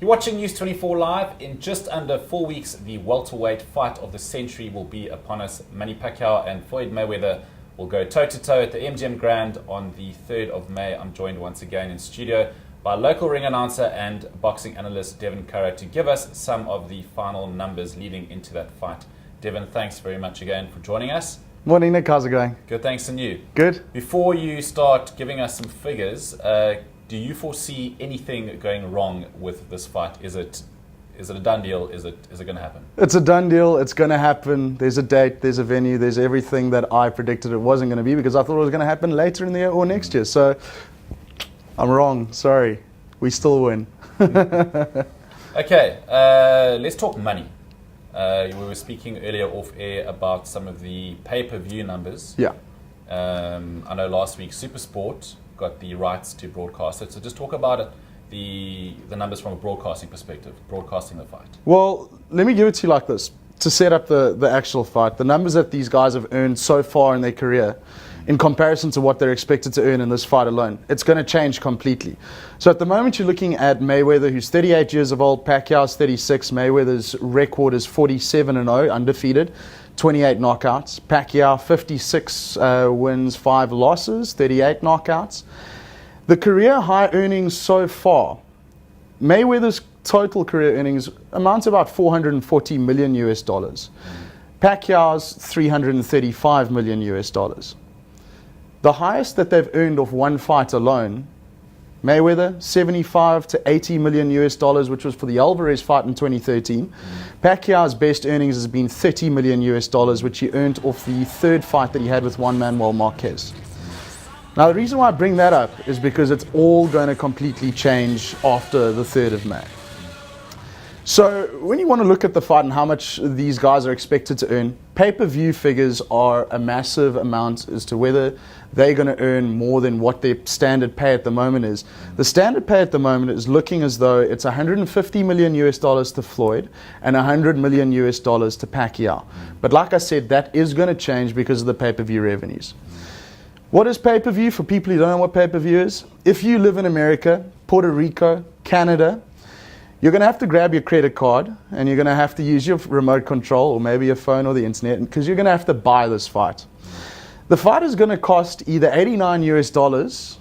You're watching News 24 Live. In just under 4 weeks, the welterweight fight of the century will be upon us. Manny Pacquiao and Floyd Mayweather will go toe-to-toe at the MGM Grand on the 3rd of May. I'm joined once again in studio by local ring announcer and boxing analyst Devin Curra to give us some of the final numbers leading into that fight. Devin, thanks very much again for joining us. Morning, Nick. How's it going? Good, thanks, and you? Good. Before you start giving us some figures, do you foresee anything going wrong with this fight? Is it a done deal? Is it going to happen? It's a done deal. It's going to happen. There's a date, there's a venue, there's everything that I predicted it wasn't going to be because I thought it was going to happen later in the year or next year. So I'm wrong. Sorry. We still win. Okay, let's talk money. We were speaking earlier off air about some of the pay-per-view numbers. Yeah. I know last week SuperSport got the rights to broadcast it. So just talk about it, the numbers from a broadcasting perspective, broadcasting the fight. Well, let me give it to you like this. To set up the actual fight, the numbers that these guys have earned so far in their career, in comparison to what they're expected to earn in this fight alone, it's going to change completely. So at the moment, you're looking at Mayweather, who's 38 years of old, Pacquiao's 36. Mayweather's record is 47-0, undefeated, 28 knockouts. Pacquiao, 56 wins, 5 losses, 38 knockouts. The career high earnings so far, Mayweather's total career earnings amount to about $440 million US. Pacquiao's $335 million US. The highest that they've earned off one fight alone, Mayweather, 75 to 80 million US dollars, which was for the Alvarez fight in 2013. Pacquiao's best earnings has been 30 million US dollars, which he earned off the third fight that he had with Juan Manuel Marquez. Now, the reason why I bring that up is because it's all going to completely change after the 3rd of May. So when you want to look at the fight and how much these guys are expected to earn, pay-per-view figures are a massive amount as to whether they're going to earn more than what their standard pay at the moment is. The standard pay at the moment is looking as though it's $150 million US dollars to Floyd and $100 million US dollars to Pacquiao. But like I said, that is going to change because of the pay-per-view revenues. What is pay-per-view? For people who don't know what pay-per-view is, if you live in America, Puerto Rico, Canada, you're going to have to grab your credit card and you're going to have to use your remote control or maybe your phone or the internet because you're going to have to buy this fight. The fight is going to cost either $89 US dollars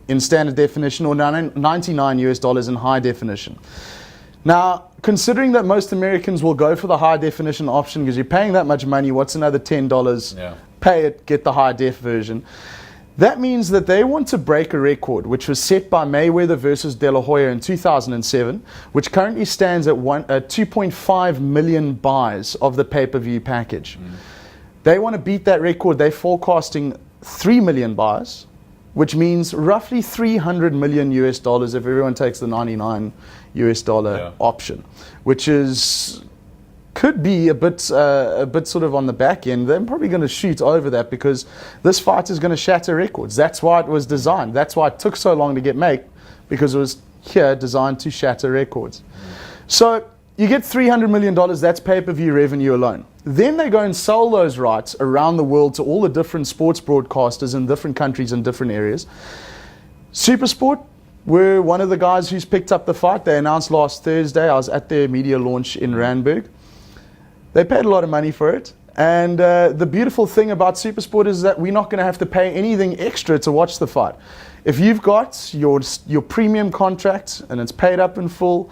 in standard definition or $99 US dollars in high definition. Now, considering that most Americans will go for the high definition option because you're paying that much money, what's another $10? Yeah. Pay it, get the high def version. That means that they want to break a record which was set by Mayweather versus De La Hoya in 2007, which currently stands at 2.5 million buys of the pay-per-view package. They want to beat that record. They're forecasting 3 million buys, which means roughly 300 million US dollars if everyone takes the $99 US dollar option, which could be a bit sort of on the back end. They're probably going to shoot over that because this fight is going to shatter records. That's why it was designed. That's why it took so long to get made, because it was here designed to shatter records. So you get $300 million, that's pay-per-view revenue alone. Then they go and sell those rights around the world to all the different sports broadcasters in different countries and different areas. SuperSport were one of the guys who's picked up the fight. They announced last Thursday. I was at their media launch in Randburg. They paid a lot of money for it. And the beautiful thing about SuperSport is that we're not going to have to pay anything extra to watch the fight. If you've got your premium contract and it's paid up in full,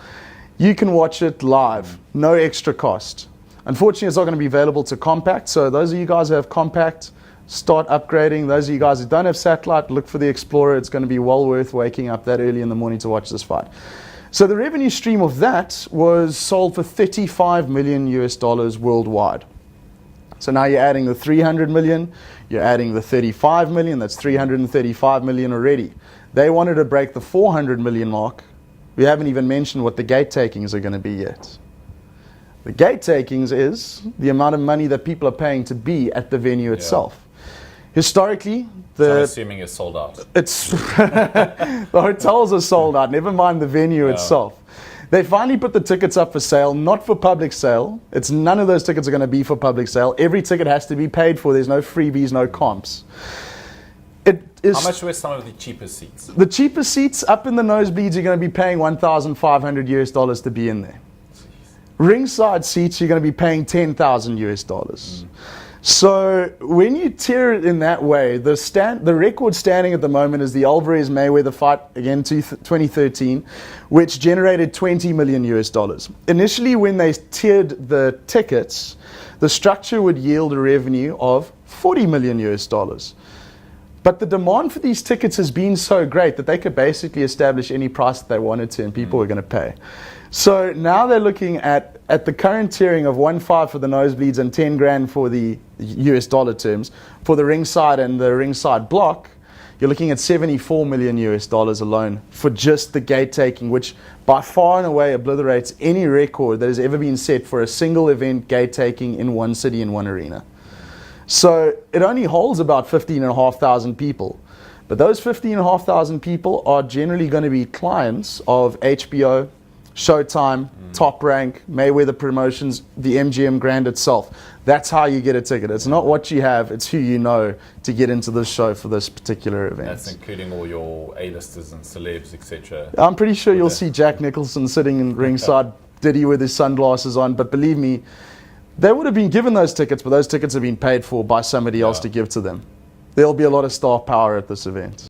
you can watch it live, no extra cost. Unfortunately, it's not going to be available to Compact. So those of you guys who have Compact, start upgrading. Those of you guys who don't have satellite, look for the Explorer. It's going to be well worth waking up that early in the morning to watch this fight. So the revenue stream of that was sold for $35 million US dollars worldwide. So now you're adding the 300 million, you're adding the 35 million, that's 335 million already. They wanted to break the 400 million mark. We haven't even mentioned what the gate takings are going to be yet. The gate takings is the amount of money that people are paying to be at the venue itself. Historically, I'm assuming it's sold out. The hotels are sold out, never mind the venue itself. They finally put the tickets up for sale, not for public sale. None of those tickets are going to be for public sale. Every ticket has to be paid for. There's no freebies, no comps. It is. How much were some of the cheapest seats? The cheapest seats up in the nosebleeds, you're going to be paying $1,500 to be in there. Ringside seats, you're going to be paying $10,000. So when you tier it in that way, the record standing at the moment is the Alvarez Mayweather fight, again 2013, which generated $20 million. Initially, when they tiered the tickets, the structure would yield a revenue of $40 million. But the demand for these tickets has been so great that they could basically establish any price that they wanted to, and people were going to pay. So now they're looking at the current tiering of 1.5 for the nosebleeds and 10 grand for the US dollar terms. For the ringside and the ringside block, you're looking at $74 million alone for just the gate taking, which by far and away obliterates any record that has ever been set for a single event gate taking in one city in one arena. So it only holds about 15,500 people. But those 15,500 people are generally going to be clients of HBO, Showtime, Top Rank, Mayweather Promotions, the MGM Grand itself. That's how you get a ticket. It's not what you have, it's who you know to get into this show for this particular event. That's including all your A-listers and celebs, etc. I'm pretty sure you'll see Jack Nicholson sitting in ringside, Diddy with his sunglasses on, but believe me, they would have been given those tickets, but those tickets have been paid for by somebody else to give to them. There'll be a lot of star power at this event.